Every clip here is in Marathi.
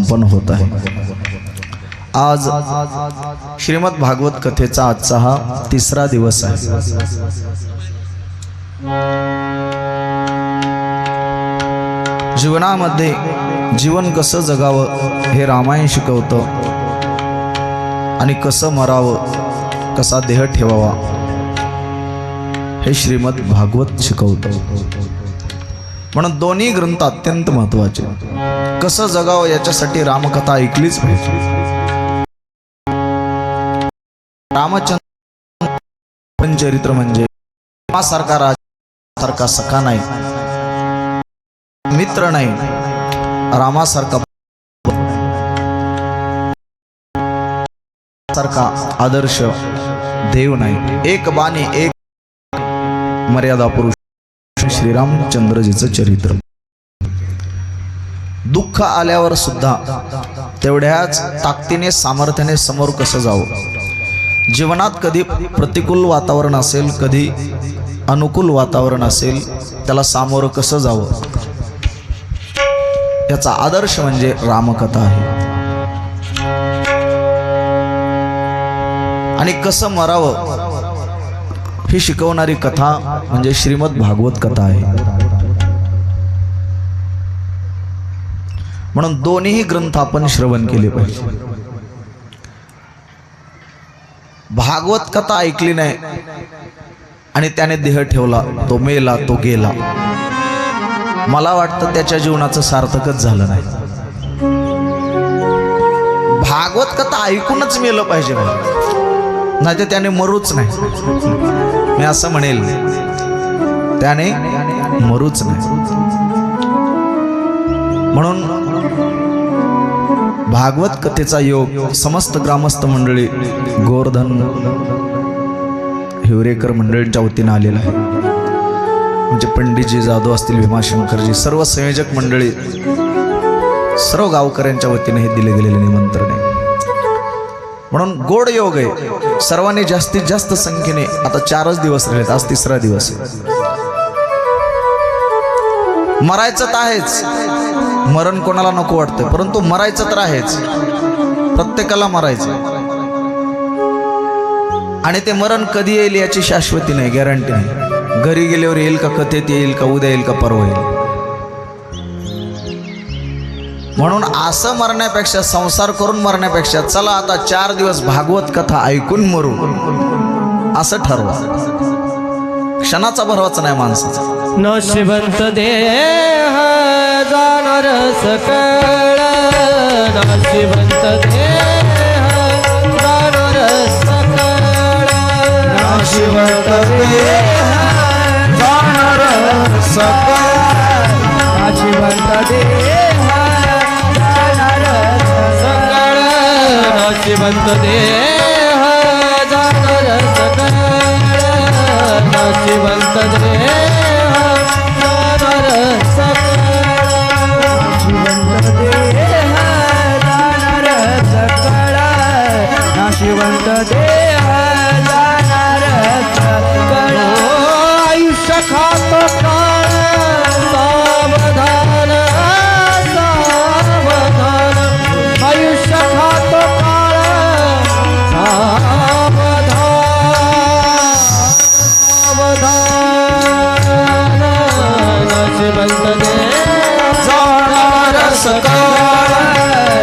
संपन्न होत आहे। आज श्रीमद भागवत कथेचा आजचा हा तिसरा दिवस आहे। जीवनामध्ये जीवन कसं जगावं हे रामायण शिकवतं आणि कसं मरावं, कसा देह ठेवावा हे श्रीमद भागवत शिकवतं। म्हणून दोन्ही ग्रंथ अत्यंत महत्त्वाचे। कसं जगावं याच्यासाठी रामकथा ऐकलीच पाहिजे। रामचंद्र चरित्र म्हणजे रामासारखा राजासारखा सखा नाही, मित्र नाही, रामासारखा आदर्श देव नाही। एक बाणी एक मर्यादा पुरुष श्रीरामचंद्रजीचं चरित्र। दुःख आल्यावर सुद्धा तेवढ्याच ताकदीने सामर्थ्याने समोर कसं जावं। जीवनात कधी प्रतिकूल वातावरण असेल, कधी अनुकूल वातावरण असेल, त्याला सामोरं कसं जावं याचा आदर्श म्हणजे रामकथा आहे। आणि कसं मरावं ही शिकवणारी कथा म्हणजे श्रीमद भागवत कथा आहे। म्हणून दोन्ही ग्रंथ आपण श्रवण केले पाहिजे। भागवत कथा ऐकली नाही आणि त्याने देह ठेवला, तो मेला, तो गेला, मला वाटतं त्याच्या जीवनाचं सार्थकच झालं नाही। भागवत कथा ऐकूनच मेलं पाहिजे, नाही तर त्याने मरूच नाही। मी असं म्हणेल, त्याने मरूच नाही। म्हणून भागवत कथेचा योग समस्त ग्रामस्थ मंडळी, गोवर्धन हिवरेकर मंडळींच्या वतीने आलेला आहे। म्हणजे पंडितजी जाधव असतील, भीमाशंकरजी, सर्व संयोजक मंडळी, सर्व गावकऱ्यांच्या वतीने हे दिले गेलेले निमंत्रण आहे। म्हणून गोड योग आहे। सर्वांनी जास्तीत जास्त संख्येने, आता 4च दिवस राहिलेत, आज तिसरा दिवस आहे। मरायचं तर आहेच, मरण कोणाला नको वाटतं, परंतु मरायचं तर आहेच, प्रत्येकाला मरायचं। आणि ते मरण कधी येईल याची शाश्वती नाही, गॅरंटी नाही। घरी गेल्यावर येईल का, कथेत येईल का, उद्या येईल का, परवा येईल। म्हणून असं मरण्यापेक्षा, संसार करून मरण्यापेक्षा, चला आता 4 दिवस भागवत कथा ऐकून मरू, असं ठरवा। क्षणाचा भरवाचा नाही माणसाचा। नशिबंत देह जाणार सकळ, नशिबंत देह जाणार सकळ, नशिबंत देह जाणार सकळ, नशिबंत देह जाणार सकळ, नशिबंत देह जाणार सकळ, नशिबंत देह जाणार सकळ, नशिबंत देह जाणार सकळ, नशिबंत देह जाणार सकळ। आयुष्य खातो काळ सावधान, सावधान, आयुष्य खातो काळ सावधान, सावधान, नशिबंत देह जाणार सकळ,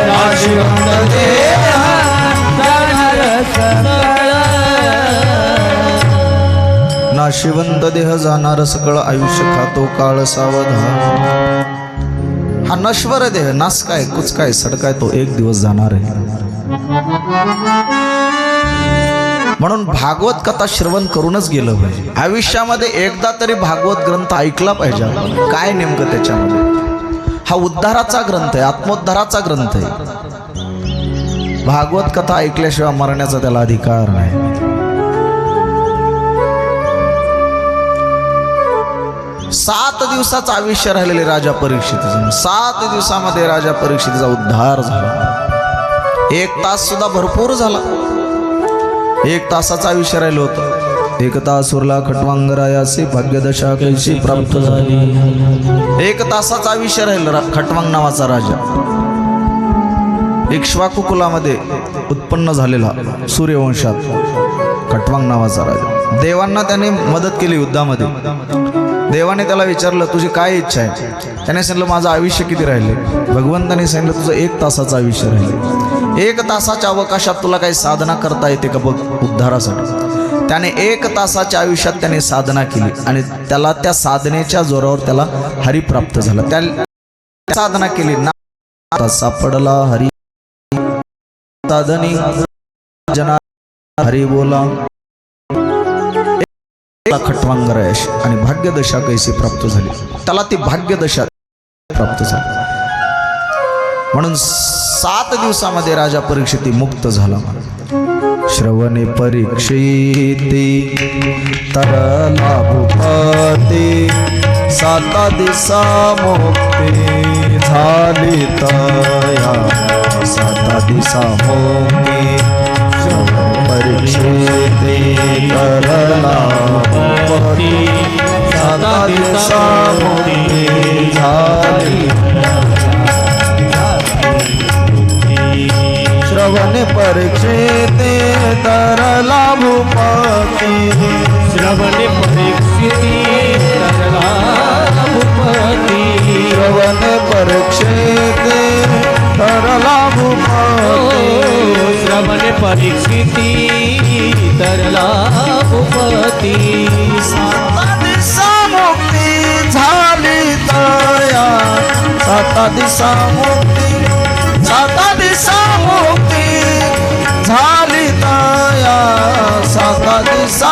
नशिबंत देह जाणार सकळ, नाशिवंत देह जाणार सकळ, आयुष्य खातो काळ सावधान। हा नश्वर देह, नास काय, कुच काय, सडकाय, तो एक दिवस जाणार आहे। म्हणून भागवत कथा श्रवण करूनच गेलं पाहिजे। आयुष्यामध्ये एकदा तरी भागवत ग्रंथ ऐकला पाहिजे आपण। काय नेमकं त्याच्यामध्ये, हा उद्धाराचा ग्रंथ आहे, आत्मोद्धाराचा ग्रंथ आहे। भागवत कथा ऐकल्याशिवाय मरण्याचा त्याला अधिकार नाही। 7 दिवसाचं आयुष्य राहिलेले राजा परीक्षितचं, 7 दिवसामध्ये राजा परीक्षितचा उद्धार झाला। 1 तास सुद्धा भरपूर झाला। 1 तासाचं आयुष्य राहिलं होतं। 1 तास उरला खटवांगरायासी भाग्यदशा कैसी प्राप्त झाली। 1 तासाचं आयुष्य राहिलं खटवांग नावाचा राजा। इक्ष्वाकू कुलामध्ये उत्पन्न झालेला सूर्यवंशात खटवांग नावाचा राजा. देवांना त्याने मदत केली युद्धामध्ये. देवाने त्याला विचारलं तुझी काय इच्छा आहे. त्याने सांगितलं माझं आयुष्य किती राहिले. भगवंताने सांगितलं तुझं 1 तासाचं आयुष्य राहिले. 1 तासाच्या अवकाशात तुला काही साधना करता येते का बघ उद्धारासाठी. त्याने 1 तासाच्या आयुष्यात त्याने साधना केली आणि त्याला त्या साधनेच्या जोरावर त्याला हरी प्राप्त झाला. त्या साधना केली ना सापडला हरी साधनी जना हरी बोला खटवांग रयश आणि भाग्यदशा कैसी प्राप्त झाली. त्याला ती भाग्यदशा प्राप्त झाली. म्हणून 7 दिवसामध्ये राजा परीक्षिती मुक्त झाला. श्रवणे परीक्षिती तरला भूपती 7 दिवसा मुक्ती झाली तया 7 दिवसा मुक्ती. श्रवणे परीक्षिती तरला भूपती 7 दिवसा मुक्ती झाली. श्रवणे परीक्षिते तरला भूपती श्रवणे परीक्षिती तरला भूपती श्रवणे परीक्षिते तरला भूपती श्रवणे परीक्षिती तरला भूपती 7 दिवसा मुक्ती झाली तया 7 दिवसा मुक्ती 7 दिवसा मुक्ती झाली तया 7 दिवसा